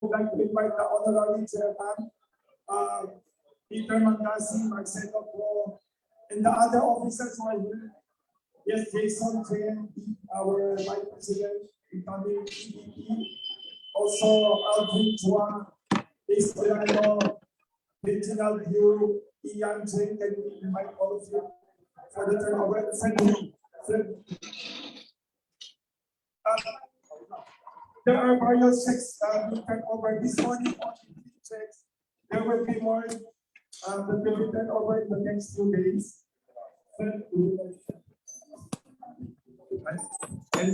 would like to invite the Honorary Chairman Peter Mangasing, Marcelo Co, and the other officers who are here. Yes, Jayson Sze, our Vice President, incoming EVP. Also, Aldrin Chua, Olano, Reginald Yu, Cheng, and we invite all of you for the turnover. There are various checks being turned over this morning. Only 3 checks. There will be more that will be turned over in the next few days. And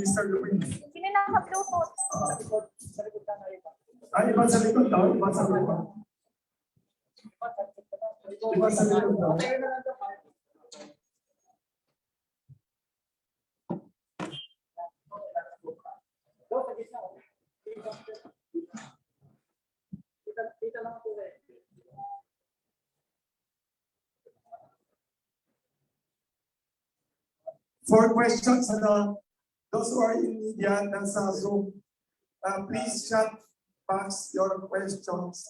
Mr. Luy. Sino naka-Bluetooth? Ay, iba sa likod daw, iba sa likod. Iba sa likod daw. For questions, those who are in media, nasa Zoom, please chat box your questions,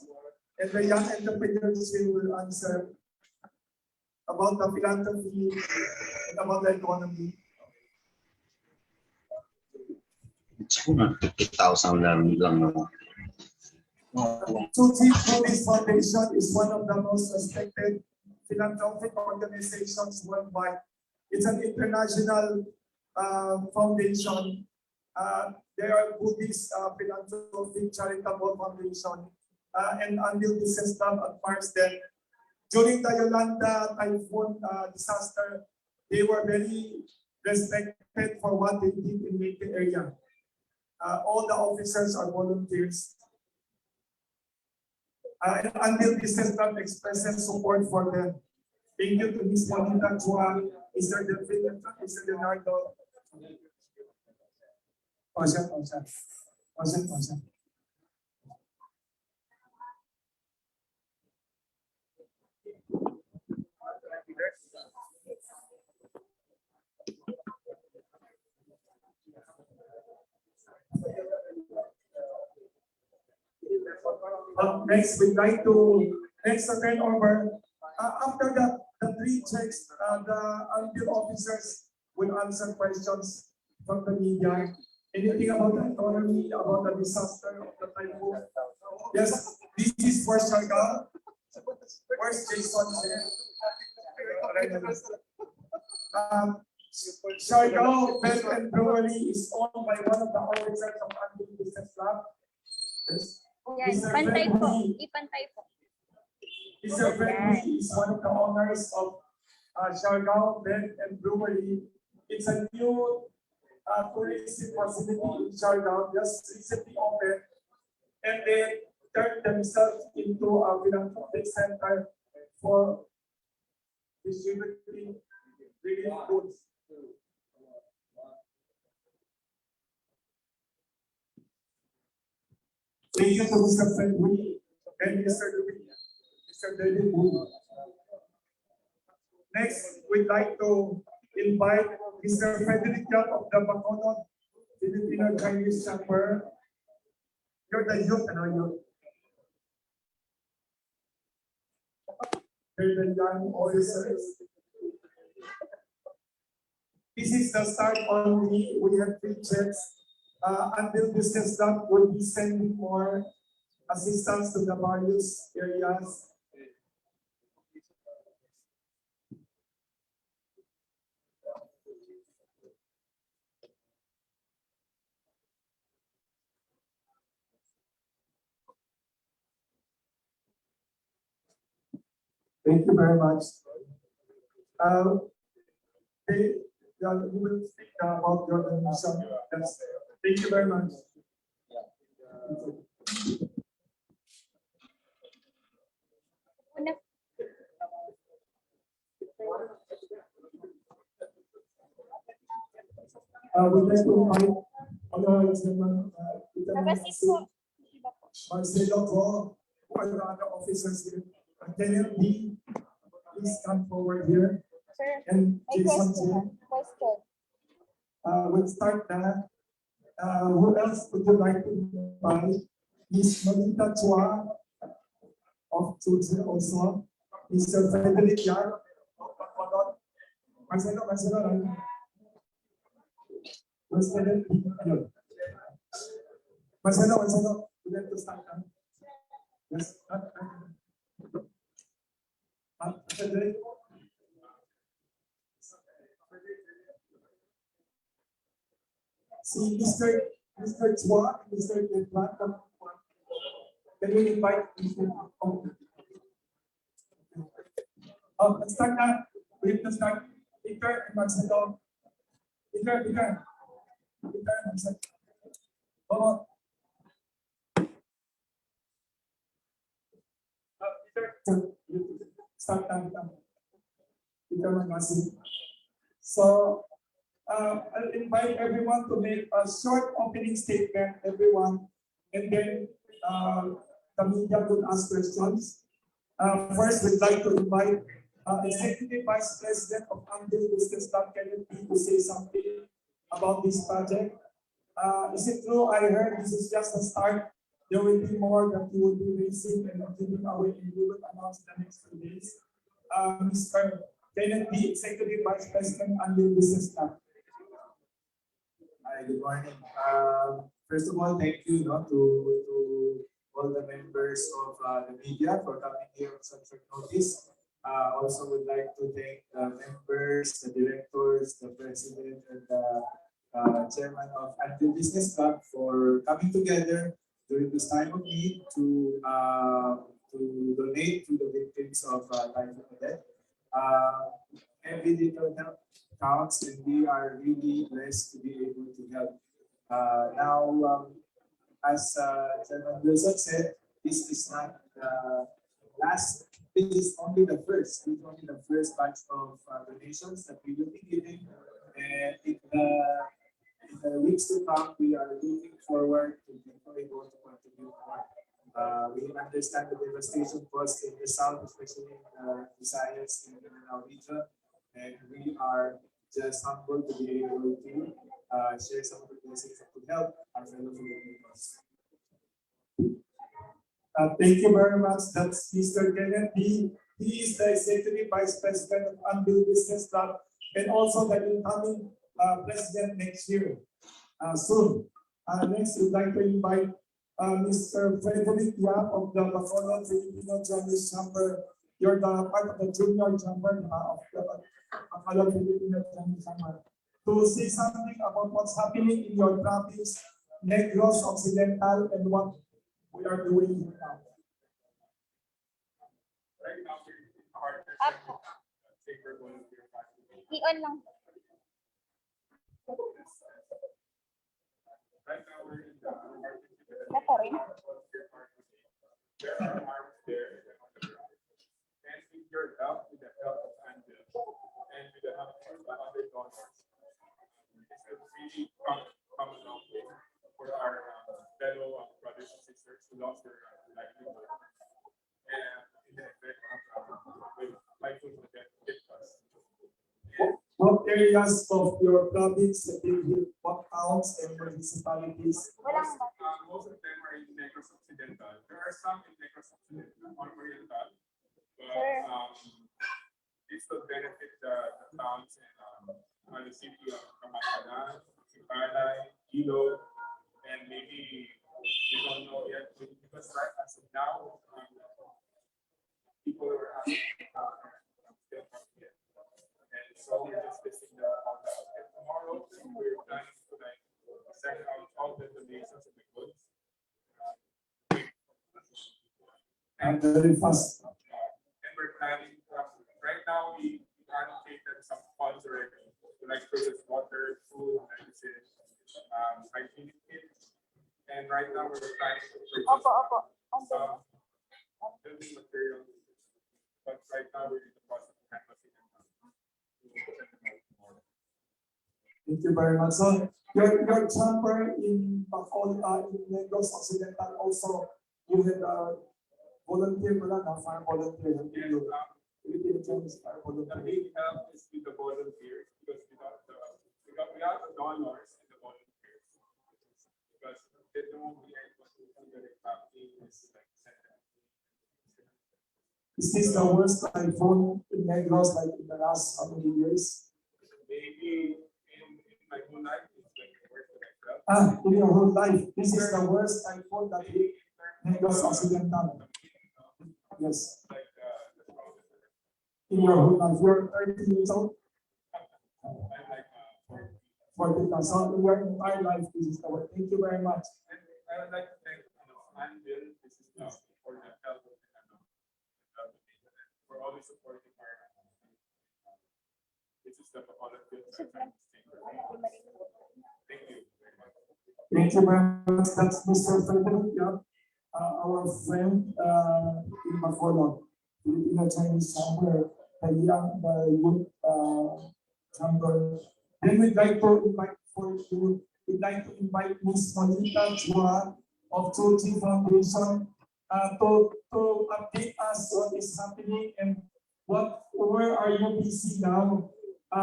and the young entrepreneurs will answer about the philanthropy and about the economy. Siguro 50,000 lang naman. Tzu Chi Foundation is one of the most respected philanthropic organizations worldwide. It's an international foundation. There are Buddhist philanthropic charitable foundation, and Anvil business club admires them. During the Yolanda typhoon disaster, they were very respected for what they did in the area. All the officers are volunteers. And Anvil business club expresses support for them. Thank you to Ms. Molita Chua, Mr. Delfin, Mr. Leonardo. Next, we'd like to turn over. After the 3 checks, the Anvil officers will answer questions from the media. Anything about the economy, about the disaster of the typhoon? Yes, this is for Siargao. Where's Jayson Sze? Siargao Bed Brewery is owned by one of the officers of Anvil Business Club. Yes. Yan, pantay po. Ipantay po. Mr. Fred Hui is one of the owners of Siargao Bed Brewery. It's a new tourism facility in Siargao, just recently opened, and they turned themselves into a philanthropic center for distributing relief goods. Thank you to Mr. Fred Hui and Mr. David Luy. Next, we'd like to invite Mr. Frederick of the Bacolod Filipino Chinese Chamber. You're the youth, and youth. They're the young officers. This is the start only. We have 3 checks. Until business club will be sending more assistance to the various areas. Thank you very much. You will speak about your donation. Yes. Thank you very much. We'd like to invite Honorary Chairman Peter Mangasing, Marcelo Co, who are the other officers here. Kenneth Dee, please come forward here. Sir, and Jayson Sze. Question. We'll start that. Who else would you like to invite? Ms. Molita Chua of Tzu Chi also, Mr. Frederick Yan of Bacolod, Marcelo, right? President, ayun. Marcelo, we have to start now. Yes, Frederick. See, Mr. Chua, Mr. Letran, can we invite Mr. Let's start now. We have to start. Peter and Marcelo. Peter, Marcelo. Oh, Peter, start now. Peter Mangasing. So, I'll invite everyone to make a short opening statement, everyone, and then the media could ask questions. First, we'd like to invite Executive Vice President of Anvil Business Club, Kenneth Dee, to say something about this project. Is it true? I heard this is just a start. There will be more that you will be raising and giving away, and we will announce in the next 2 days. Mr. Kenneth Dee, Executive Vice President, Anvil Business Club. Hi, good morning. First of all, thank you to all the members of the media for coming here on such short notice. Also would like to thank the members, the directors, the president, and the chairman of Anvil Business Club for coming together during this time of need to donate to the victims of typhoon Odette. Every little help counts, and we are really blessed to be able to help. Now, as Chairman Wilson said, this is not the last. This is only the first. This is only the first batch of donations that we will be giving, and in the weeks to come, we are looking forward to being able to contribute more. We understand the devastation caused in the south, especially in the Visayas and Mindanao region, and we are just humbled to be able to share some of the blessings that could help our fellow Filipinos. Thank you very much. That's Mr. Kenneth Dee. He is the Executive Vice President of Anvil Business Club and also the incoming president next year, soon. Next, we'd like to invite Mr. Frederick of the Bacolod Filipino Chinese Chamber. You're the part of the junior chamber of the Bacolod Filipino Chinese Chamber. To say something about what's happening in your province, Negros Occidental, and what we are doing here now. Right now, we're in partnership Up. with Safer Volunteer Facility. I-on lang. Right now, we're in the partnership with Ito rin. Volunteer Facility. There are arms there and on the ground. And with your help, with the help of Anvil, and with the help of the other donors, it's a really come a long way for our fellow brothers and sisters who lost their livelihood. And in the effect of typhoon that hit us. What areas of your province have been hit? What towns and municipalities? Walang Most of them are in Negros Occidental. There are some in Negros Occidental or Oriental, but this will benefit the towns and the city of Camacana, Sipalay, Ilo, and maybe you don't know yet because right as of now, people are asking still not yet. And so we're just listing the and tomorrow we're planning to send out all the donations of the goods. And very fast. And we're planning right now we allocated some funds already to like purchase water, food, medicine, hygienic kits. And right now we're planning to purchase Opo. some building materials. But right now we're in the process of canvassing them. Thank you very much. So your chamber in Bacolod, in Negros Occidental also, you had a volunteer, fire volunteer. Yes, Filipino Chinese fire the volunteer. big help is with the volunteers because without the donors and the volunteers because they don't be able to do Frederick family is like second. Is this the worst typhoon in Negros like in the last how many years? Maybe in my whole life, it's like the worst that I felt. In your whole life, this is the worst typhoon that hit Negros Occidental. Yes, Like the strongest that in your whole life. You're 30 years old, I'm like 40. 40. So in your entire life, this is the worst. Thank you very much. And I would like to thank Anvil. This is for the help of for always supporting our. This is the Bacolod Films. Thank you very much. Thank you very much. That's Mr. Frederick, yeah. Our friend in Bacolod, Filipino Chinese Chamber, the youth chamber. Then we'd like to invite Ms. Molita Chua of Tzu Chi Foundation to update us what is happening and where are you busy now.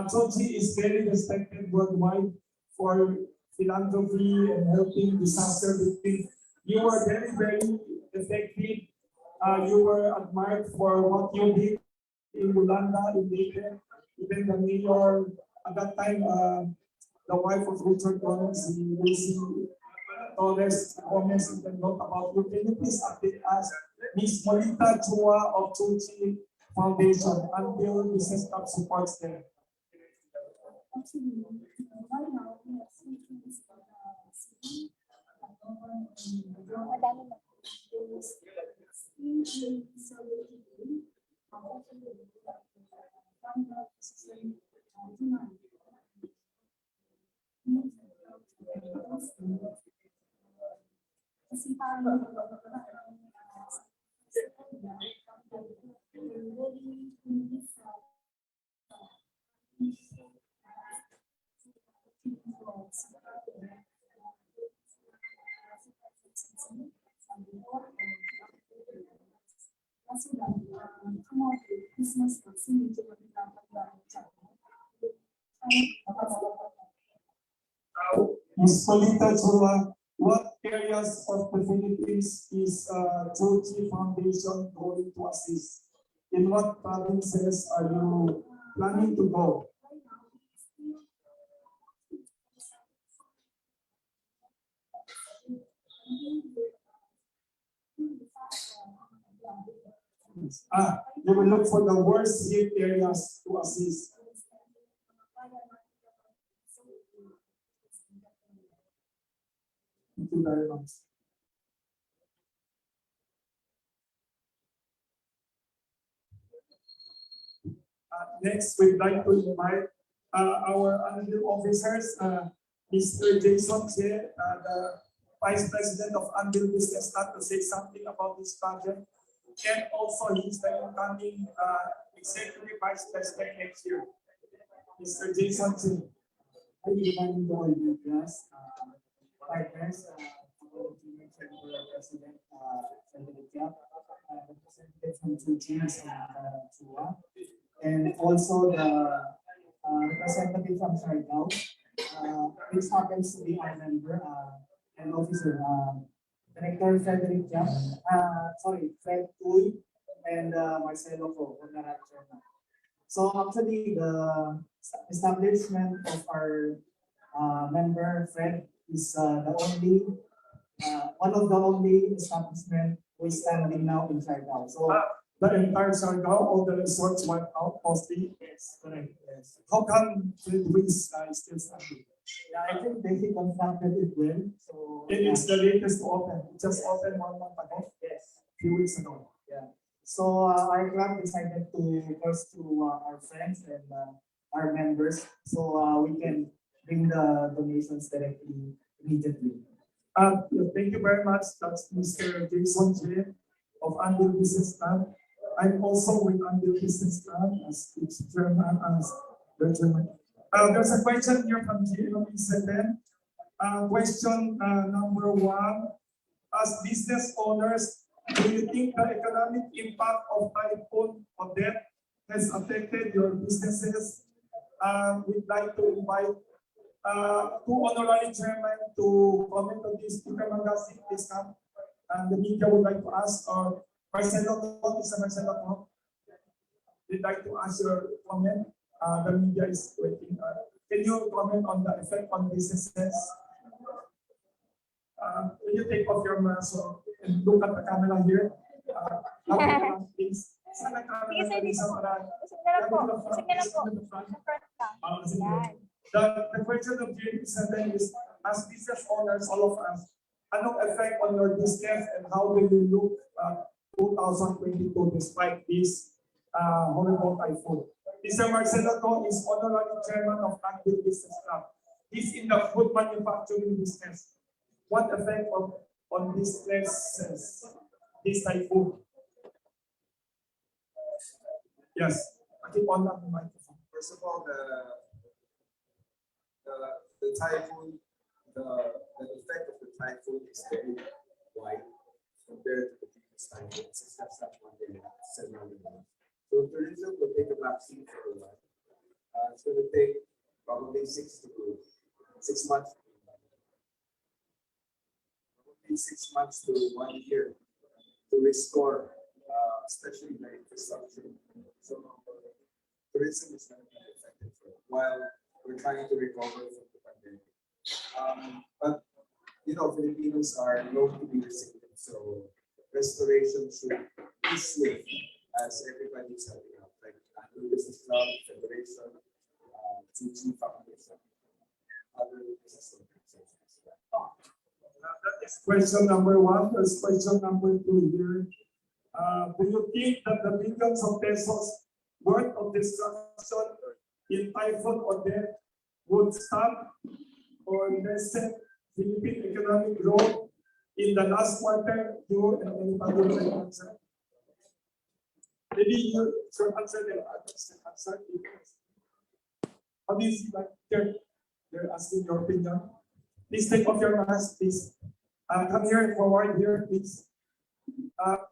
Tzu Chi is very respected worldwide for philanthropy and helping disaster victims. You were very, very effective. You were admired for what you did in Yolanda, in David. Even the mayor at that time, the wife of Richard Gomez, the Lucy Flores, comments in the note about you. Can you please update us, Ms. Molita Chua of Tzu Chi Foundation, until business club supports them? Actually, right now we have three things for the city. Madami na. Kasi parang Christmas kasi medyo Ms. Molita Chua, what areas of the Philippines is Tzu Chi Foundation going to assist? In what provinces are you planning to go? You will look for the worst hit areas to assist. Thank you very much. Next, we'd like to invite our Anvil officers, Mr. Jayson Sze, the Vice President of Anvil Business Club, to say something about this project. And also, he's the incoming Executive Vice President next year. Mr. Jayson Sze. Good morning to all you guys, partners, Honorary Chairman President Frederick, representative from Tzu Chi and Chua, and also the representative from Siargao, which happens to be our member and officer, Director Frederick, Fred Hui, and Marcelo Co, Honorary Chairman. So actually, the establishment of our member Fred is the only one of the only establishment who is standing now in Siargao. So the entire Siargao, all the resorts wiped out mostly. yes, correct. Yes. How come Fred Hui is still standing? Yeah, I think they constructed it well. So It's the latest to open. It just opened 1 month ago, yes. a few weeks ago. Yeah. So our club decided to first to our friends and our members, so we can bring the donations directly immediately. Thank you very much. That's Mr. Jayson Sze of Anvil Business Club. I'm also with Anvil Business Club as its chairman, as the chairman. There's a question here from GLO7. Question number 1. As business owners, do you think the economic impact of typhoon Odette has affected your businesses? We'd like to invite two honorary chairmen to comment on this. Peter Mangasing, please come. the media would like to ask, or Marcelo Co, Mr. Marcelo Co, would like to ask your comment. The media is waiting. Can you comment on the effect on businesses? Will you take off your mask and look at the camera here? Please. Sana camera Sige, sir, dito po. para- Usog na lang po. Usog na lang po. Sa front lang. Yan. The question of JP7 is, as business owners, all of us, anong effect on your business and how will you look at 2022 despite this horrible typhoon? Mr. Marcelo Co is Honorary Chairman of Anvil Business Club. He's in the food manufacturing business. What effect on businesses, this typhoon? Yes, I keep on the microphone. First of all, the typhoon, the effect of the typhoon is very wide compared to the previous typhoon. It's just not one day, several days. So tourism will take a backseat for a while. It's going to take probably 6 months. Probably 6 months to 1 year to restore, especially the infrastructure. So tourism is going to be affected for while we're trying to recover from the pandemic. But you know, Filipinos are known to be resilient, so restoration should be swift as everybody's helping out, like Anvil Business Club, Federation, Tzu Chi Foundation, other business organizations. That is question number 1. There's question number 2 here. Do you think that the billions of pesos worth of destruction in Typhoon Odette would stop or lessen Philippine economic growth in the last quarter? You and anybody will answer. Maybe you should answer the answer. How do you see that? They're asking your opinion. Please take off your mask, please. Come here, forward here, please.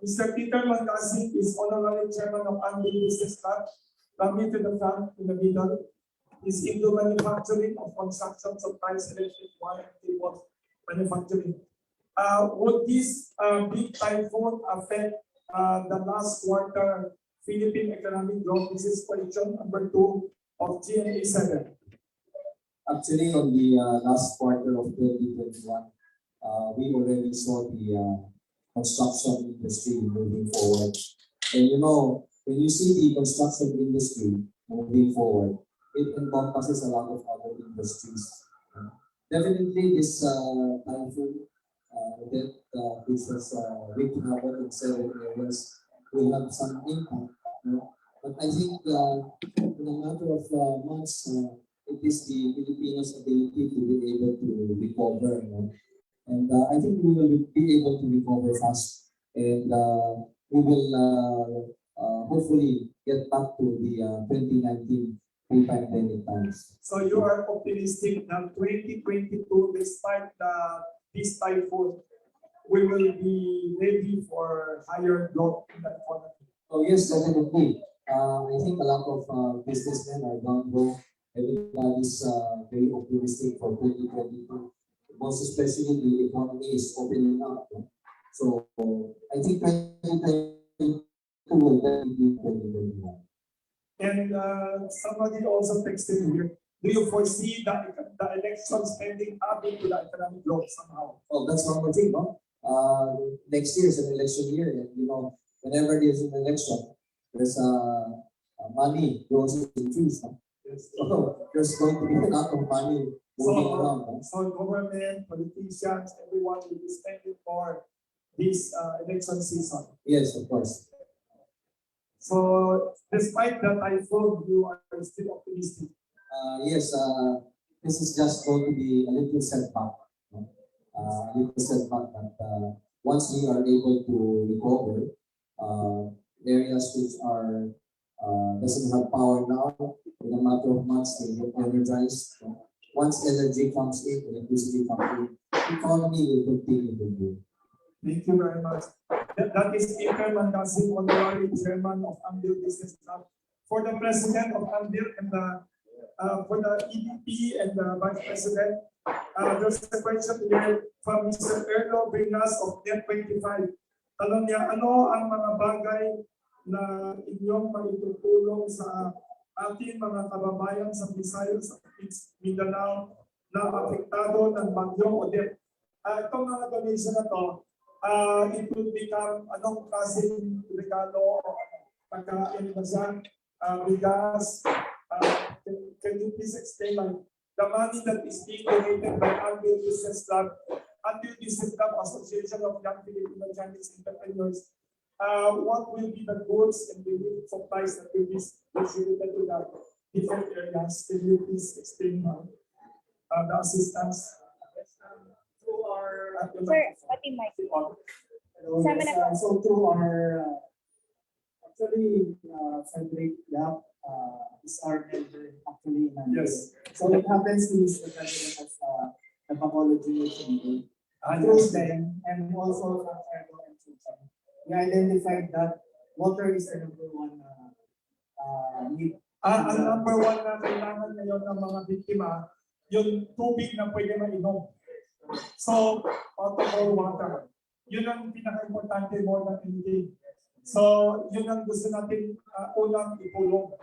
Mr. Peter Mangasing is Honorary Chairman of Anvil Business Club. Come here to the front, in the middle. Is into manufacturing of construction supplies, electric wire, cable manufacturing. Would this big typhoon affect the last quarter Philippine economic growth? This is question number 2 of GNA 7. Actually, on the last quarter of 2021, we already saw the construction industry moving forward. And you know, when you see the construction industry moving forward, it encompasses a lot of other industries. Definitely, this typhoon that which was wreaked havoc in several areas will have some impact. But I think in a matter of months, it is the Filipinos' ability to be able to recover. And I think we will be able to recover fast. And we will hopefully get back to the 2019 pre-pandemic times. So you are optimistic that 2022, despite this typhoon, we will be ready for higher growth in the economy? Oh yes, definitely. I think a lot of businessmen are down low. Everybody's very optimistic for 2022. Most especially the economy is opening up. So I think 2022 will definitely be 2021. And somebody also texted here, do you foresee that the elections ending up into the economic growth somehow? Oh, that's one more thing, no? Next year is an election year, and you know, whenever there's an election, there's money goes into trees. No? Yes. So there's going to be a lot of money moving around. No? So government, politicians, everyone will be spending for this election season. Yes, of course. So despite the typhoon, you are still optimistic. Yes, this is just going to be a little setback. No? A little setback, but once we are able to recover, areas which are doesn't have power now, in a matter of months they get energized. No? Once energy comes in, electricity comes in, the economy will continue to grow. Thank you very much. That is Peter Mangasing, Honorary Chairman of Anvil Business Club. For the President of Anvil and for the EVP and the Vice President, There's a question here from Mr. Erlo Bringas of Net25. Tanong niya, ano ang mga bagay na inyong maitutulong sa ating mga kababayan sa Visayas at Mindanao na apektado ng bagyong Odette? Itong mga donation na to, it will become anong klaseng regalo, pagkain ba siya, bigas, can you please explain like the money that is being donated by Anvil Business Club, Anvil Business Club Association of Young Filipino Chinese Entrepreneurs, what will be the goods and the supplies that will be distributed to the different areas? Can you please explain the assistance? Through our Sir, pati mic. so through our actually Frederick is our member actually in Anvil. Yes. So it happens he is the president of the Bacolod Cheng. Through them and also from Siargao and Tzu Chi, we identified that water is the number one need. Ang number one na kailangan ngayon ng mga biktima, yung tubig na pwede mainom. So, potable water. Yun ang pinaka-importante more than anything. So, yun ang gusto natin unang ipulong.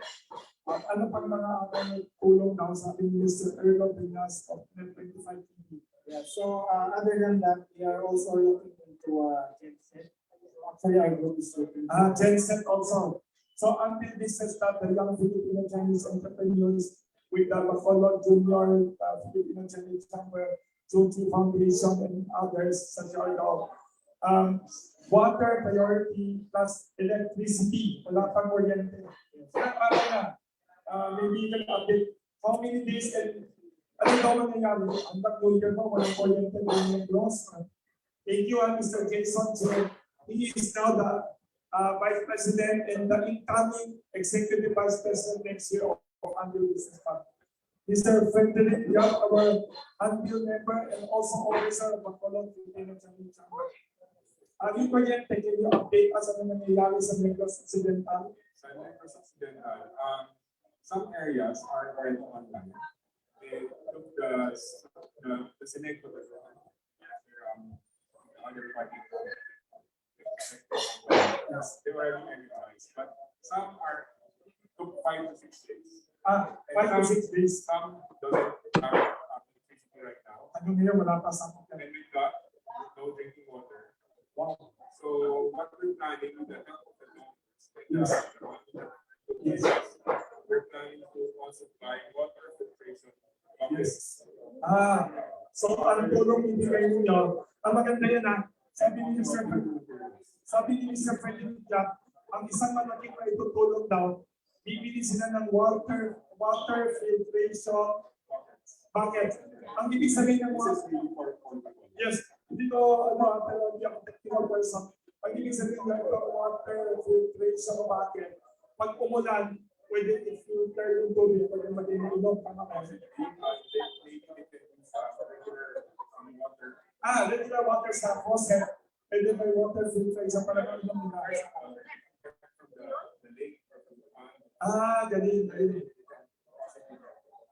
Ano pang mga tulong daw sa ating Mr. Erlo Bringas of Net25 TV? Yeah, so other than that, we are also looking into Jayson Sze. Actually, our group is looking. Jayson also. So, until this is that the young Filipino Chinese entrepreneurs with the Bacolod Junior Filipino Chinese Chamber, Tzu Chi Foundation, and others sa Siargao. Water priority plus electricity. Wala pang kuryente. Maybe you can update how many days and ano daw mangyayari? Ang tatlong year mo, walang kuryente, walang loss. Thank you, Mr. Jayson Sze. He is now the Vice President and the incoming Executive Vice President next year of Anvil Business Fund. Mr. Frederick, our Anvil member and also officer of Bacolod Filipino Chinese Chamber. Yung kuryente, can you update us ano nangyayari sa Negros Occidental? Sa Negros Occidental, some areas are already online. They took the Senate to the other party. Yes, they were already energized, but some took 5 to 6 days. 5 to 6 days. Some doesn't have electricity right now. Ano niya, wala pa sa And we've got no drinking water. Wow. So what we're planning with the help of the Yes. Yes. We're planning to also buy water filtration. Yes. So ang tulong ibigay ninyo, ang maganda yan sabi ni Mr. Frederick, ang isang malaking na itutulong daw, bibili sila ng water filtration bucket. Ang ibig sabihin ng yes, dito, pero hindi ako technical person. Ang ibig sabihin ng water filtration bucket, pag umulan, pwede i-filter yung tubig, pwede maging inom, tama ba? Regular water sa faucet, pwede may water filtration para inom nila. Galing.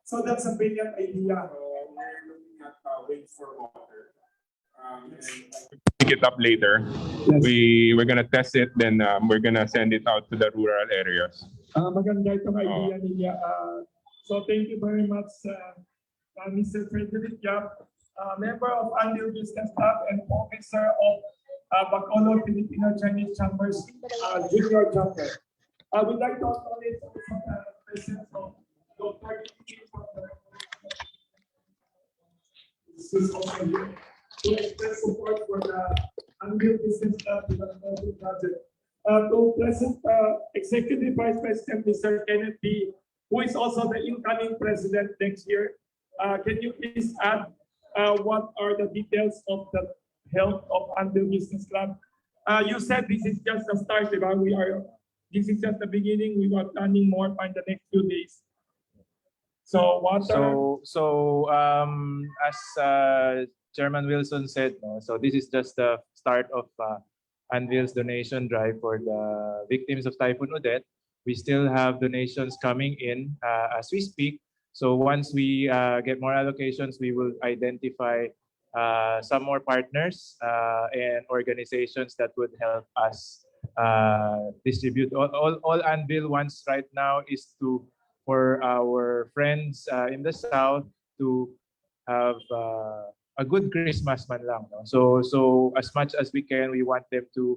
So that's a brilliant idea. We're looking at ways for water. Pick it up later. Yes. We're gonna test it, then we're gonna send it out to the rural areas. Maganda itong idea niya. So thank you very much, Mr. Frederick Yap, member of Anvil Business Club and officer of Bacolod Filipino Chinese Chambers Junior Chamber. I would like to acknowledge some presence of Dr. to express support for the Anvil Business Club development project. To present Executive Vice President Mr. Kenneth Dee, who is also the incoming president next year. Can you please add what are the details of the health of Anvil Business Club? You said this is just the start, diba? This is just the beginning. We are planning more in the next few days. So water. As Chairman Wilson said, so this is just the start of Anvil's donation drive for the victims of Typhoon Odette. We still have donations coming in as we speak. So once we get more allocations, we will identify some more partners and organizations that would help us distribute. All Anvil wants right now is for our friends in the south to have a good Christmas man lang. No? So as much as we can, we want them to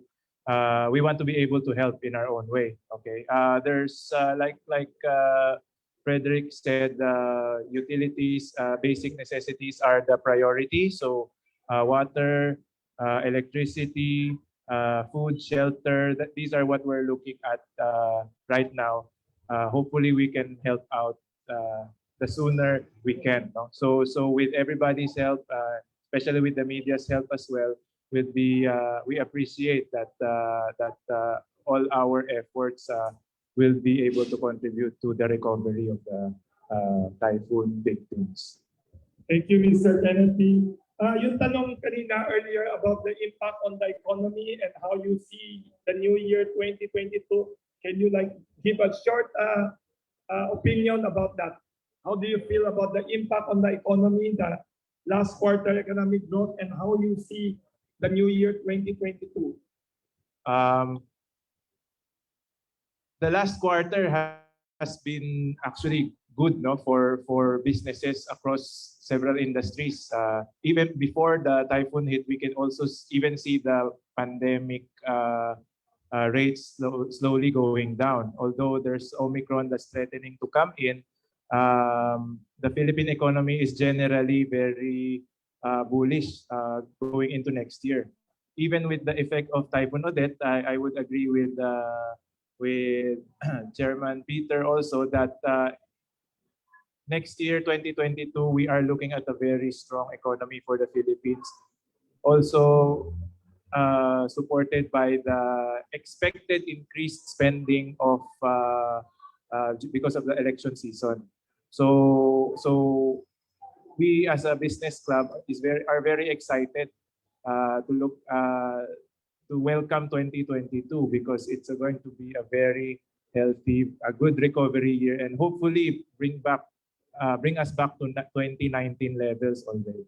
we want to be able to help in our own way. Okay. There's like Frederick said, utilities, basic necessities are the priority. So water, electricity, food, shelter. These are what we're looking at right now. Hopefully, we can help out the sooner we can. No? So with everybody's help, especially with the media's help as well, we appreciate that all our efforts will be able to contribute to the recovery of the typhoon victims. Thank you, Mr. Kenneth Dee. Yung tanong kanina earlier about the impact on the economy and how you see the new year 2022, can you give a short opinion about that? How do you feel about the impact on the economy, the last quarter economic growth, and how you see the new year 2022? The last quarter has been actually good, no, for businesses across several industries. Even before the typhoon hit, we can also even see the pandemic rates slowly going down. Although there's Omicron that's threatening to come in, the Philippine economy is generally very bullish going into next year. Even with the effect of Typhoon Odette, I would agree with Chairman Peter also that next year, 2022, we are looking at a very strong economy for the Philippines. Also supported by the expected increased spending of because of the election season. So we as a business club are very excited to welcome 2022 because it's going to be a very healthy, a good recovery year, and hopefully bring us back to 2019 levels already.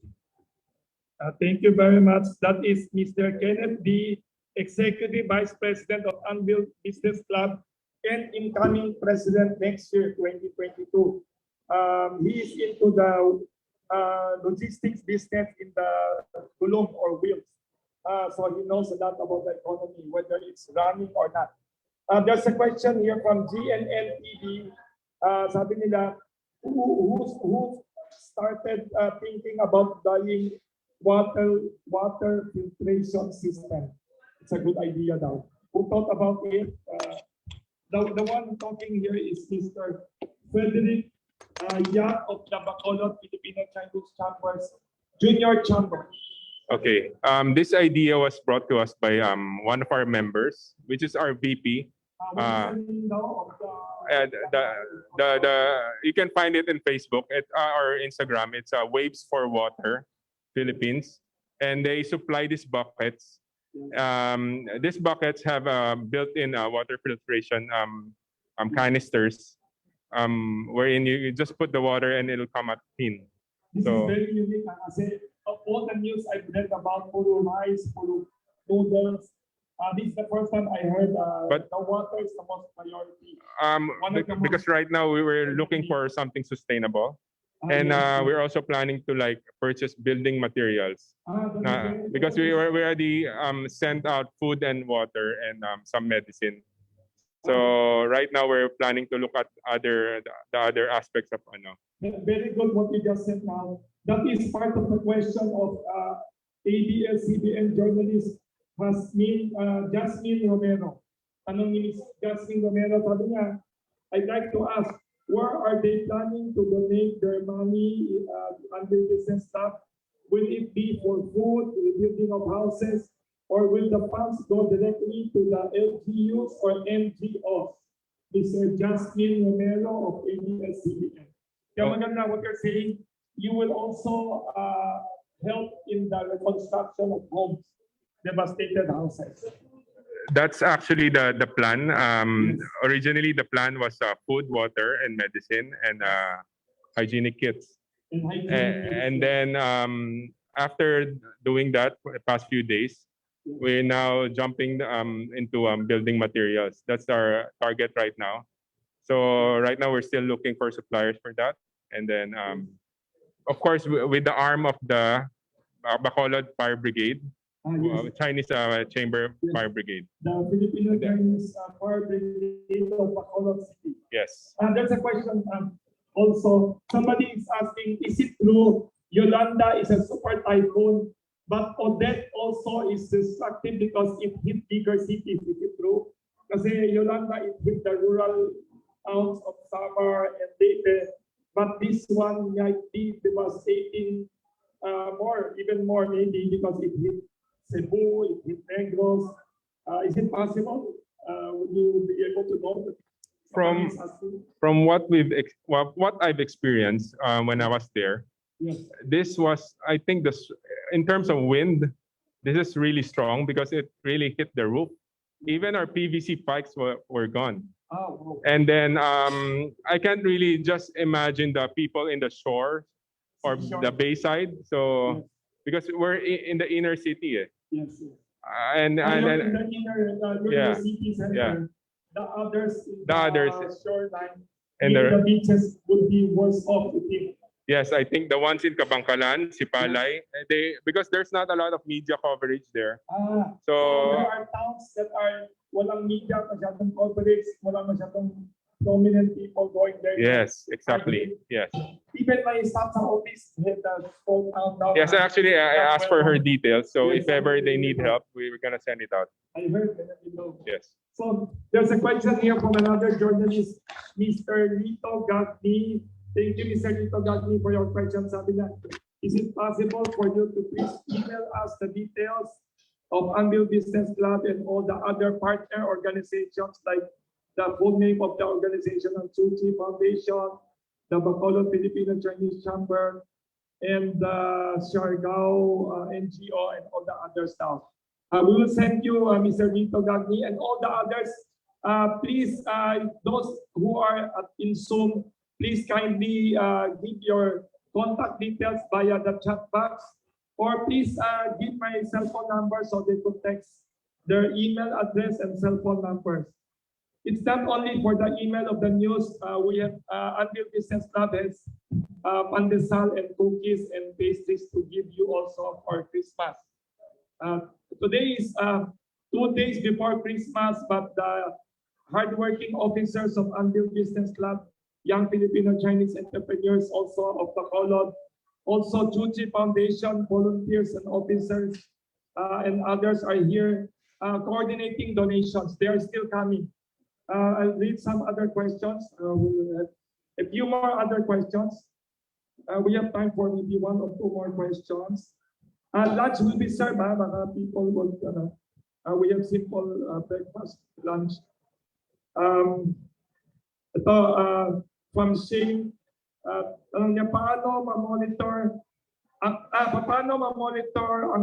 Thank you very much. That is Mr. Kenneth Dee, Executive Vice President of Anvil Business Club and incoming President next year, 2022. He is into the logistics business in the gulong or wheels. So he knows a lot about the economy, whether it's running or not. There's a question here from GNN-TV. Sabi nila, who started thinking about buying water filtration system? It's a good idea daw. Who thought about it? The one talking here is Mr. Frederick of the Bacolod Filipino Chinese Chambers Junior Chamber. Okay. This idea was brought to us by one of our members, which is our VP. You can find it in Facebook or Instagram. It's Waves for Water Philippines, and they supply these buckets. These buckets have built-in water filtration canisters, wherein you just put the water and it'll come out clean. This is very unique. Kasi of all the news I've read about puro rice, puro noodles, this is the first time I heard but the water is the most priority. Because right now we were looking for something sustainable, and we're also planning to purchase building materials because we already sent out food and water and some medicine. So right now we're planning to look at the other aspects of Very good what you just said now. That is part of the question of ABS-CBN journalist Jasmine Romero. Tanong ni Ms. Jasmine Romero, sabi niya, I'd like to ask, where are they planning to donate their money under business stuff? Will it be for food, rebuilding of houses, or will the funds go directly to the LGUs or NGOs? Mr. Jasmine Romero of ABS-CBN. Kaya maganda what you're saying, you will also help in the reconstruction of homes, devastated houses. That's actually the plan. Originally, the plan was food, water, and medicine, and hygienic kits. And hygiene. And then after doing that for the past few days, we're now jumping into building materials. That's our target right now. So right now we're still looking for suppliers for that. And then, of course, with the arm of the Bacolod Fire Brigade, Chinese Chamber Fire Brigade. The Filipino Chinese Fire Brigade of Bacolod City. Yes. There's a question also. Somebody is asking, is it true Yolanda is a super typhoon, but Odette also is destructive because it hit bigger cities? Is it true? Kasi Yolanda, it hit the rural towns of Samar and Leyte, but this one might be devastating even more maybe because it hit Cebu, it hit Negros. Is it possible? Would you be able to know? From what I've experienced when I was there, yes. This was, I think, in terms of wind, this is really strong because it really hit the roof. Even our PVC pipes were gone. Oh, wow. And then I can't really just imagine the people in the shore or the bayside. So Yes. because we're in the inner city. Yes. Yes. And In then the inner yeah, city center, yeah. the others in The others shoreline, and the beaches would be worse off with it. yes, I think the ones in Kabangkalan, Sipalay, because there's not a lot of media coverage there. So there are towns that are walang media masyadong coverage, walang masyadong prominent people going there. Yes, exactly. Yes. Even my staff sa office had a small town down. Yes, actually, I asked for her details. So Yes, if ever they need help, we're gonna send it out. I heard that, you know. Yes. So there's a question here from another journalist, Mr. Lito Gagni. Thank you, Mr. Lito Gagni, for your question. Sabi niya, is it possible for you to please email us the details of Anvil Business Club and all the other partner organizations, like the full name of the organization of Tzu Chi Foundation, the Bacolod Filipino Chinese Chamber, and the Siargao NGO, and all the other stuff. We will send you, Mr. Lito Gagni, and all the others. Please, those who are in Zoom, please kindly give your contact details via the chat box, or please give my cell phone number so they could text their email address and cell phone numbers. It's not only for the email of the news. We have Anvil Business Club has pandesal and cookies and pastries to give you also for Christmas. Today is 2 days before Christmas, but the hardworking officers of Anvil Business Club, young Filipino Chinese entrepreneurs also of Bacolod, also Tzu Chi Foundation volunteers and officers and others are here coordinating donations. They are still coming. I'll read some other questions. We'll have a few more other questions. We have time for maybe 1 or 2 more questions. Lunch will be served, mga people will, we have simple breakfast, lunch. Ito, from Cheng, tanong niya, paano ma-monitor ang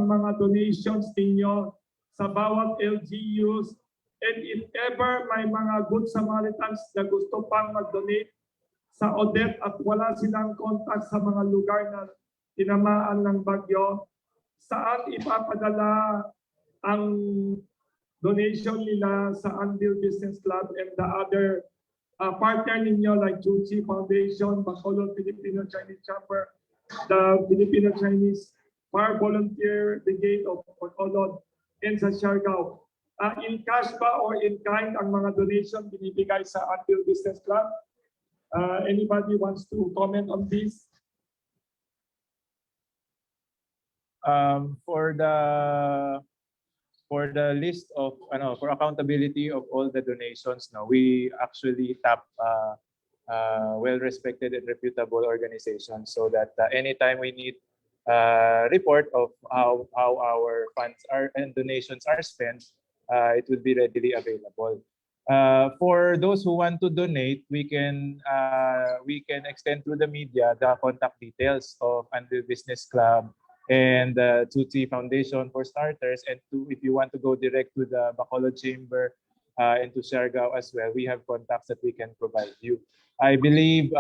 mga donations ninyo sa bawat LGUs, and if ever may mga good Samaritans na gusto pang mag-donate sa Odette at wala silang contact sa mga lugar na tinamaan ng bagyo, saan ipapadala ang donation nila sa Anvil Business Club and the other partner ninyo like Tzu Chi Foundation, Bacolod Filipino Chinese Chamber, the Filipino Chinese Fire Volunteer Brigade of Bacolod, and sa Siargao. In cash ba or in kind ang mga donation binibigay sa Anvil Business Club? Anybody wants to comment on this? For the list of for accountability of all the donations, we actually tap well-respected and reputable organizations so that anytime we need report of how our funds are and donations are spent, it would be readily available. For those who want to donate, we can extend through the media the contact details of Anvil Business Club and the Tzu Chi Foundation for starters, and if you want to go direct to the Bacolod Chamber and to Siargao as well, we have contacts that we can provide you. I believe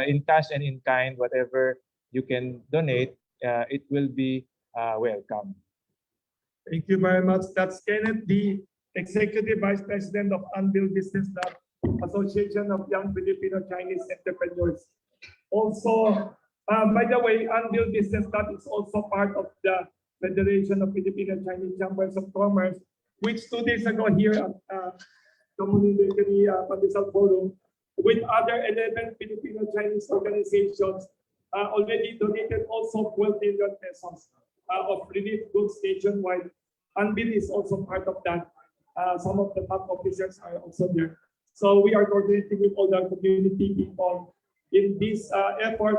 in cash and in kind, whatever you can donate, it will be welcome. Thank you very much. That's Kenneth Dee, Executive Vice President of Anvil Business Club, Association of Young Filipino Chinese Entrepreneurs. Also, by the way, Anvil Business Club is also part of the Federation of Filipino Chinese Chambers of Commerce, which 2 days ago here at Community Pandesal Forum, with other 11 Filipino Chinese organizations, already donated also 12 billion pesos of relief goods nationwide. Anvil is also part of that. Some of the top officers are also there. So we are coordinating with all the community people in this effort.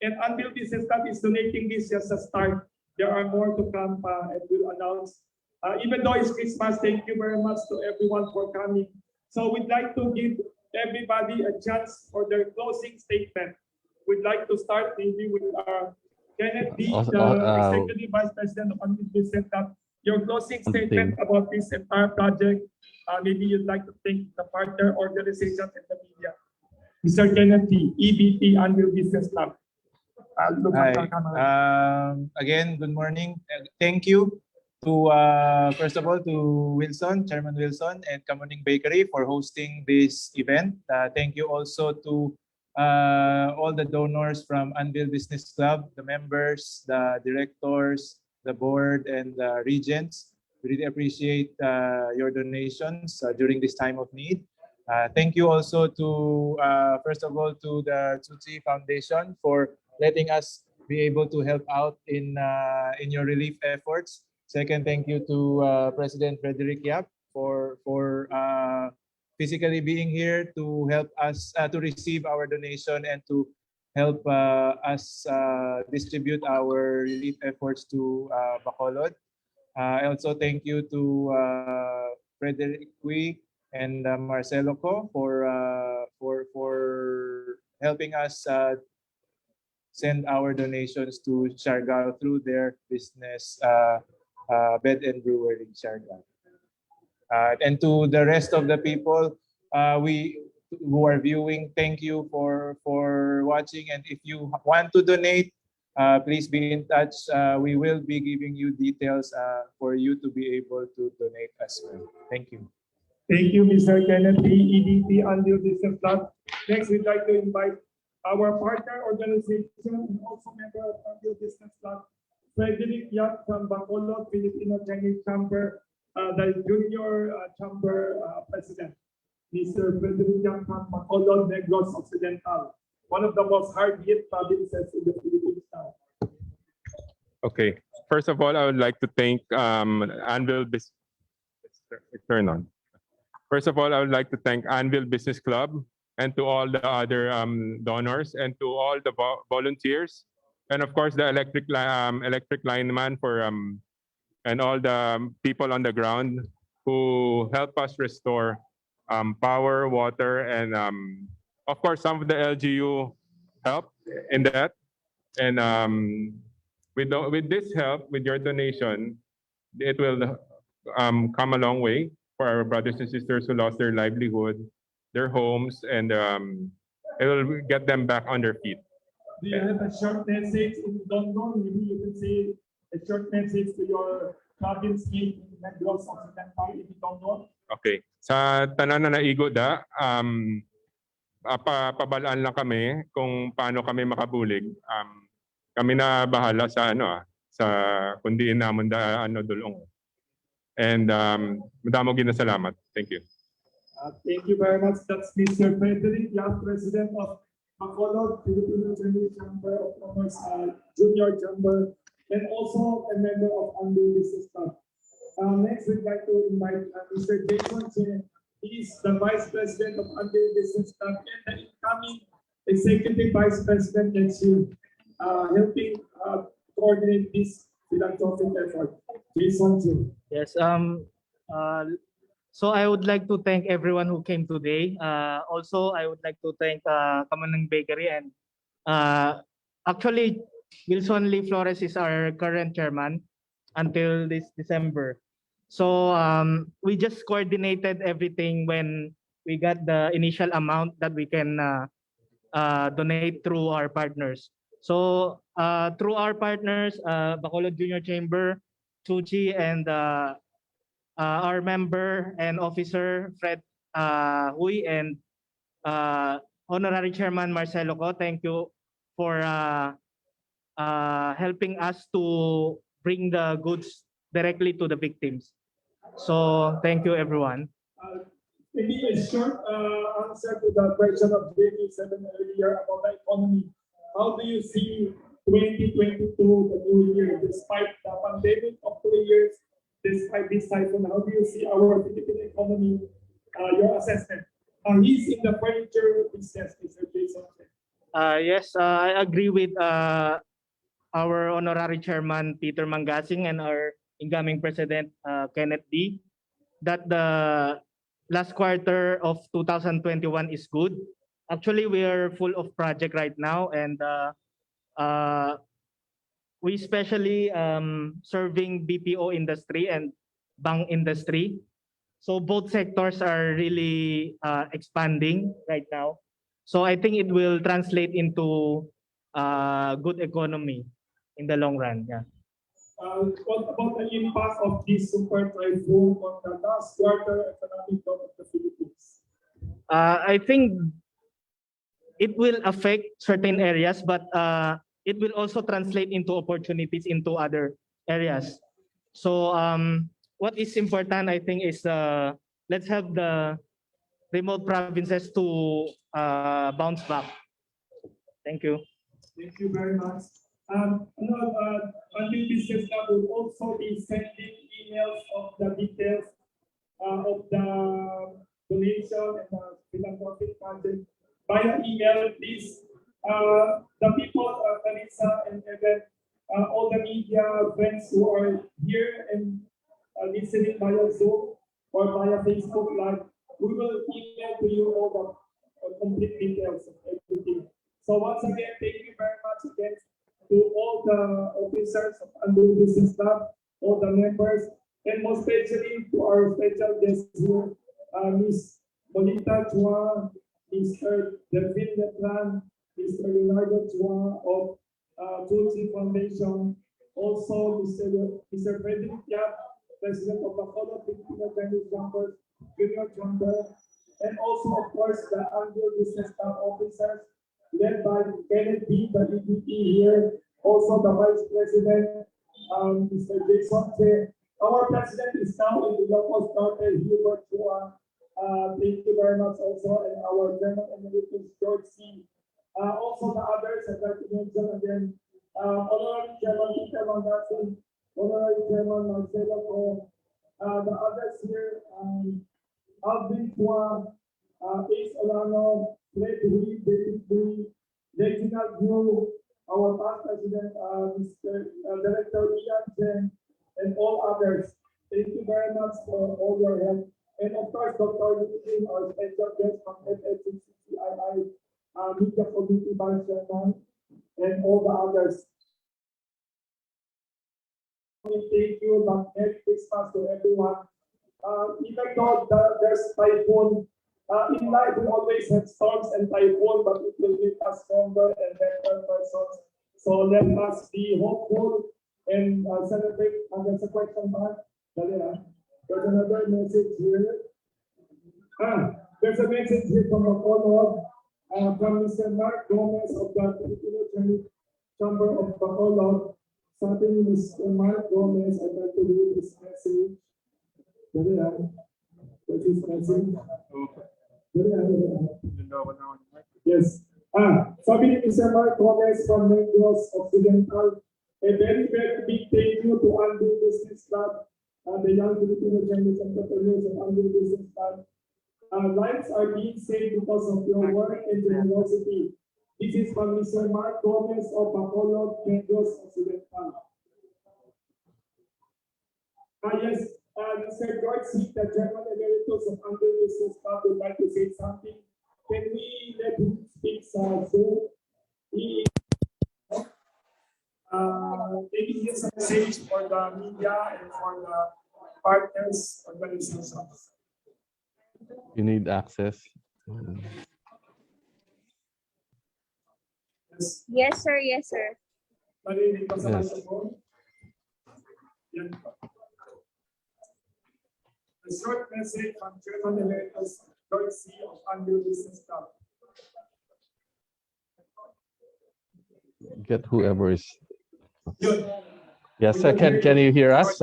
And Anvil Business Club is donating this just a start. There are more to come and we'll announce. Even though it's Christmas, thank you very much to everyone for coming. So we'd like to give everybody a chance for their closing statement. We'd like to start maybe with Kenneth Dee, the Executive Vice President of Anvil Business Club. Your closing statement about this entire project. Maybe you'd like to thank the partner organizations and the media. Mr. Kenneth Dee, EVP Anvil Business Club. Hi. Again, good morning. Thank you to first of all to Wilson, Chairman Wilson, and Kamuning Bakery for hosting this event. Thank you also to all the donors from Anvil Business Club, the members, the directors, the board, and the regents. We really appreciate your donations during this time of need. Thank you also to, first of all, to the Tzu Chi Foundation for letting us be able to help out in your relief efforts. Second, thank you to President Frederick for physically being here to help us to receive our donation and to help us distribute our relief efforts to Bacolod. I also thank you to Frederick Hui and Marcelo Co for helping us send our donations to Siargao through their business Bed and Brewery Siargao. And to the rest of the people who are viewing, thank you for watching. And if you want to donate, please be in touch. We will be giving you details for you to be able to donate as well. Thank you. Thank you, Mr. Kenneth Dee, EVP Anvil Business Club. Next, we'd like to invite our partner organization and also member of Anvil Business Club, Frederick from Bacolod, Filipino Chinese Chamber, the Junior Chamber President. Mr. Frederick from Bacolod, Negros Occidental, one of the most hard-hit provinces in the Philippines now. Okay. First of all, I would like to thank Anvil Business. Turn on. First of all, I would like to thank Anvil Business Club and to all the other donors and to all the volunteers, and of course the electric lineman for and all the people on the ground who help us restore power, water, and of course some of the LGU help in that. And with this help, with your donation, it will come a long way for our brothers and sisters who lost their livelihood, their homes, and it will get them back on their feet. Do you have a short message in London? Maybe you can say a short message to your province in Negros Occidental in London. Okay. Sa tanan na naigo da, pabalaan lang kami kung paano kami makabulig. Kami na bahala sa sa kundiin namon da dulong. And madamo ginasalamat. Thank you. Thank you very much. That's Mr. Frederick, President of Bacolod, Filipino Chinese Chamber of Commerce, Junior Chamber, and also a member of Anvil Business Club. Next, we'd like to invite Mr. Jayson Sze. He is the Vice President of Anvil Business Club and the incoming Executive Vice President next year, helping coordinate this philanthropic effort. Jayson Sze. Yes. So I would like to thank everyone who came today. Also, I would like to thank Kamuning Bakery and actually Wilson Lee Flores is our current chairman until this December. So we just coordinated everything when we got the initial amount that we can donate through our partners. So through our partners, Bacolod Junior Chamber, Tzu Chi, and our member and officer, Fred Hui, and Honorary Chairman Marcelo Co, thank you for helping us to bring the goods directly to the victims. So thank you, everyone. Maybe a short answer to the question of JP7 earlier about the economy. How do you see 2022, the new year, despite the pandemic of 2 years, despite this typhoon? How do you see our Philippine economy? Your assessment. He's in the furniture business, Mr. Jayson Sze. Yes, I agree with our Honorary Chairman Peter Mangasing and our incoming President Kenneth Dee that the last quarter of 2021 is good. Actually, we are full of project right now, and we especially serving BPO industry and bank industry. So both sectors are really expanding right now. So I think it will translate into good economy in the long run. Yeah. What about the impact of this super typhoon on the last quarter economic growth of the Philippines? I think it will affect certain areas, but it will also translate into opportunities into other areas. So what is important, I think, is let's help the remote provinces to bounce back. Thank you. Thank you very much. Anvil Business Club will also be sending emails of the details of the donation and the philanthropic funding via email. Please, the people, Carissa and Evan, all the media friends who are here and listening via Zoom or via Facebook Live, we will email to you all the complete details of everything. So once again, thank you very much again to all the officers of Anvil Business Club, all the members, and most especially to our special guests here, Ms. Molita Chua, Mr. Delfin Letran, Mr. Leonardo of Tzu Chi Foundation, also Mr. Frederick, President of the Bacolod Filipino Tennis Jumpers Junior Chamber, and also of course the Anvil Business Club officers led by Kenneth Dee, the EVP here, also the Vice President, Mr. Jayson Sze. Our President is now in the Ilocos Norte, Hubert Chua. Thank you very much also, and our Chairman Emeritus, George C. Also the others, I'd like to mention again, Honorary Chairman Peter Mangasing, Honorary Chairman Marcelo Co, the others here, Aldrin Chua, Olano, Fred Hui, David Luy, Reginald Yu, our past President, Mr. Director Cheng, and all others. Thank you very much for all your help. And of course, Dr. Luy, our special guest from FSCCII, Media Committee Vice Chairman, and all the others. Thank you, but Merry Christmas to everyone. Even though there's typhoon, in life we always have storms and typhoon, but it will make us stronger and better persons. So let us be hopeful and celebrate. There's a question back. There's another message here. There's a message here from Bacolod, from Mr. Mark Gomez of the Filipino Chamber of Bacolod. Something Mr. Mark Gomez, I'd like to read this message. What's his message? Yes. Sabi ni Mr. Mark Gomez from Negros Occidental, a very, very big thank you to Anvil Business Club, the young Filipino Chinese entrepreneurs of Anvil Business Club. Lives are being saved because of your work and generosity. This is from Mr. Mark Gomez of Bacolod, Negros Occidental. Yes, Mr. George Sze, the Chairman Emeritus of Anvil Business Club, would like to say something. Can we let him speak soon? He maybe his message for the media and for the partners, organizations. You need access. Yes. Yes, sir. Yes, sir. Marinig pa sa Yes. microphone. Yan po. A short message from Chairman Emeritus Jayson Sze of Anvil Business Club. Get whoever is. Yun. Yes, We sir. could hear Can you hear us?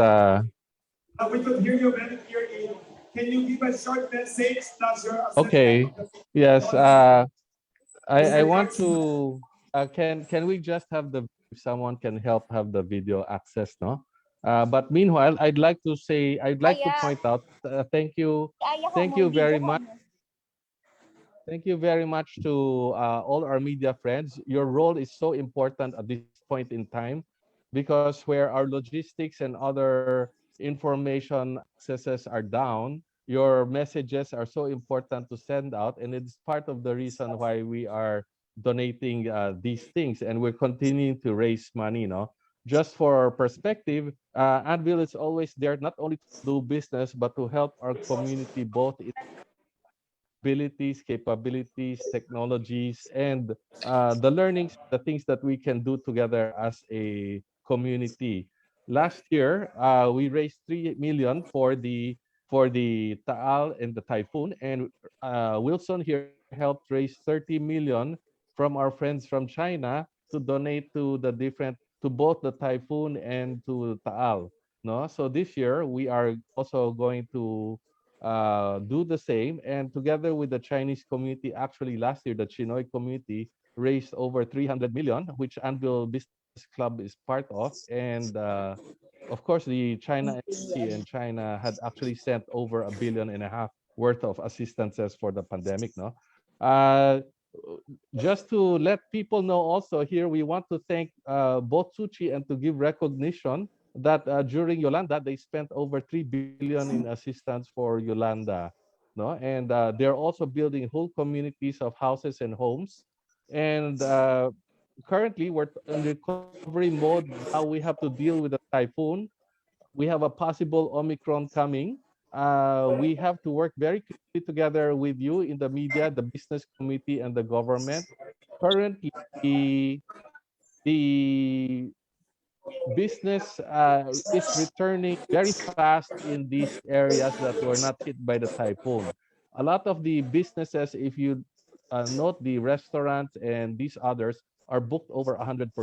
We could hear you very clearly. Can you give a short message plus your assessment Okay. of the Yes. I Mr. want Jackson. to. Can we just have the, if someone can help have the video access, no? But meanwhile, I'd like to Yeah. point out. Thank you Video very mo. much. Thank you very much to all our media friends. Your role is so important at this point in time because where our logistics and other information accesses are down, your messages are so important to send out. And it's part of the reason why we are donating these things and we're continuing to raise money, no? Just for perspective, Anvil is always there not only to do business, but to help our community both in abilities, capabilities, technologies, and the learnings, the things that we can do together as a community. Last year, we raised 3 million for the Taal and the typhoon, and Wilson here helped raise 30 million from our friends from China to donate to the different to both the typhoon and to Taal. No, so this year we are also going to do the same. And together with the Chinese community, actually last year, the Chinoy community raised over 300 million, which Anvil Business Club is part of. And of course, the China Embassy in China had actually sent over 1.5 billion worth of assistances for the pandemic. No, just to let people know also here, we want to thank both Tzu Chi and to give recognition that during Yolanda, they spent over 3 billion in assistance for Yolanda. No? And they're also building whole communities of houses and homes. And currently, we're in recovery mode. Now we have to deal with a typhoon. We have a possible Omicron coming. We have to work very closely together with you in the media, the business community, and the government. Currently, the business is returning very fast in these areas that were not hit by the typhoon. A lot of the businesses, if you note, the restaurants and these others are booked over 100%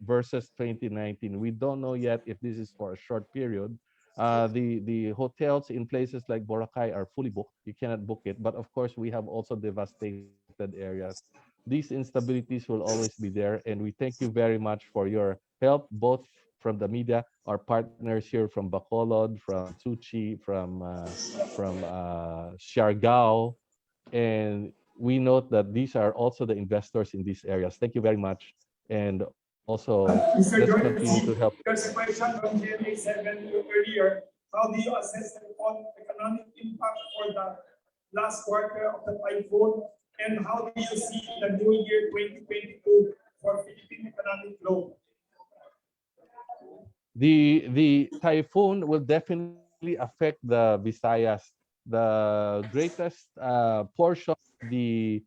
versus 2019. We don't know yet if this is for a short period. The hotels in places like Boracay are fully booked. You cannot book it. But of course, we have also devastated areas. These instabilities will always be there. And we thank you very much for your help, both from the media, our partners here from Bacolod, from Tzu Chi, from Siargao, and we note that these are also the investors in these areas. Thank you very much, and also Mr. let's Jordan, continue to help. there's a question from GMA 7 earlier. How do you assess the economic impact for the last quarter of the typhoon? And how do you see the new year 2022 for Philippine economic growth? The typhoon will definitely affect the Visayas. The greatest portion, the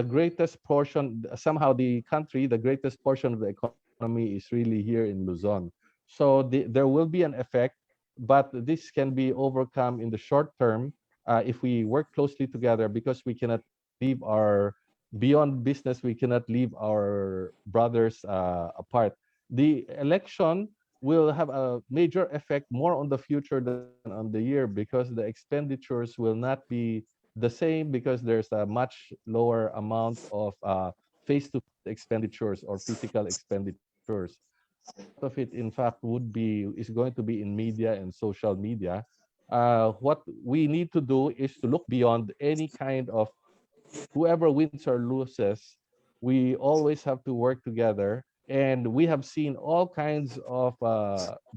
greatest portion, somehow the country, the greatest portion of the economy is really here in Luzon. So there will be an effect, but this can be overcome in the short term if we work closely together, because we cannot leave our, beyond business, we cannot leave our brothers apart. The election will have a major effect more on the future than on the year, because the expenditures will not be the same, because there's a much lower amount of face-to-face expenditures or physical expenditures. Of it, in fact, is going to be in media and social media. What we need to do is to look beyond any kind of whoever wins or loses. We always have to work together, and we have seen all kinds of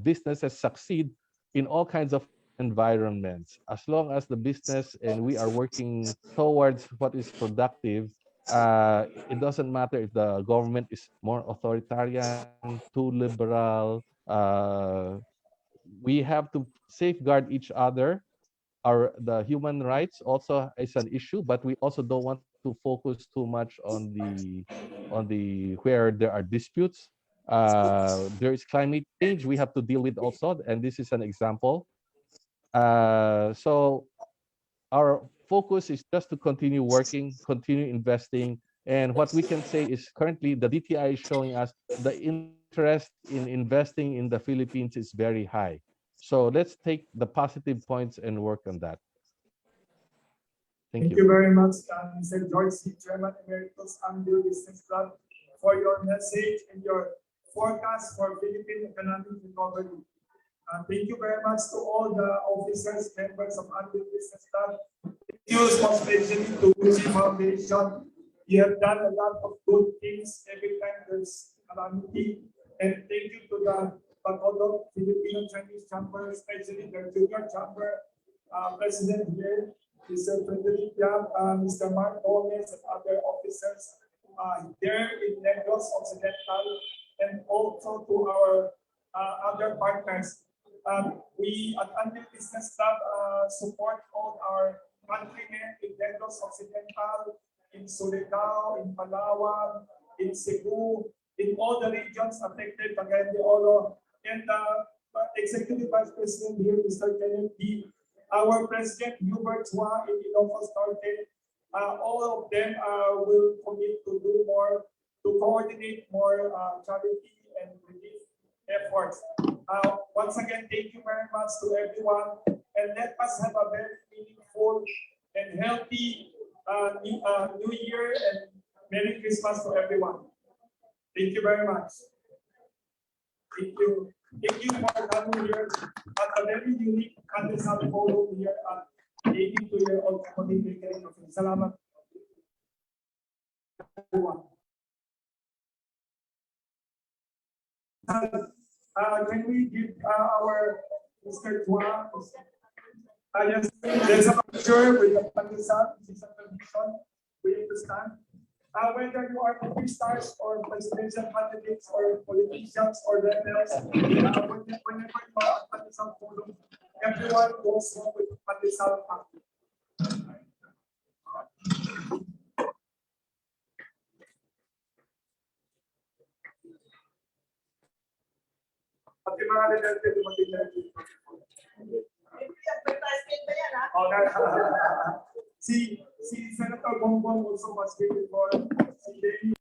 businesses succeed in all kinds of environments. As long as the business and we are working towards what is productive, it doesn't matter if the government is more authoritarian, too liberal, we have to safeguard each other. The human rights also is an issue, but we also don't want to focus too much on the where there are disputes. There is climate change we have to deal with also, and this is an example. So our focus is just to continue working, continue investing, and what we can say is currently the DTI is showing us the interest in investing in the Philippines is very high. So let's take the positive points and work on that. Thank Thank you. you very much, Mr. Jayson Sze, Chairman Emeritus Anvil Business Club, for your message and your forecast for Philippine economic recovery. Thank you very much to all the officers, members of Anvil Business Club. Thank you most especially to Tzu Chi Foundation. You have done a lot of good things every time there's calamity. And thank you to the Bacolod Filipino Chinese Chamber, especially the Junior Chamber President here, Mr. Frederick, Mr. Mark Gomez, and other officers there in Negros Occidental, and also to our other partners. We at Anvil Business Club support all our countrymen in Negros Occidental, in Surigao, in Palawan, in Cebu, in all the regions affected, Cagayan de Oro, and Executive Vice President here, Mr. Kenneth Dee, our President Hubert Chua in Ilocos Norte. All of them will commit to do more, to coordinate more charity and relief efforts. Once again, thank you very much to everyone, and let us have a very meaningful and healthy New Year, and Merry Christmas to everyone. Thank you very much. Thank you. Thank you for coming here at a very unique Pandesal Forum here at 82-year-old community. Salamat. Can we give our Mr. Chua? Yes, there's a picture with the Pandesal. This is a tradition. We understand. Whether you are movie stars or presidential candidates or politicians or rebels, whenever you are at Pandesal Forum, everyone goes home with Pandesal family. Pati mga rebelde, dumating na rin. Si Senator Bongbong also was here before. Si David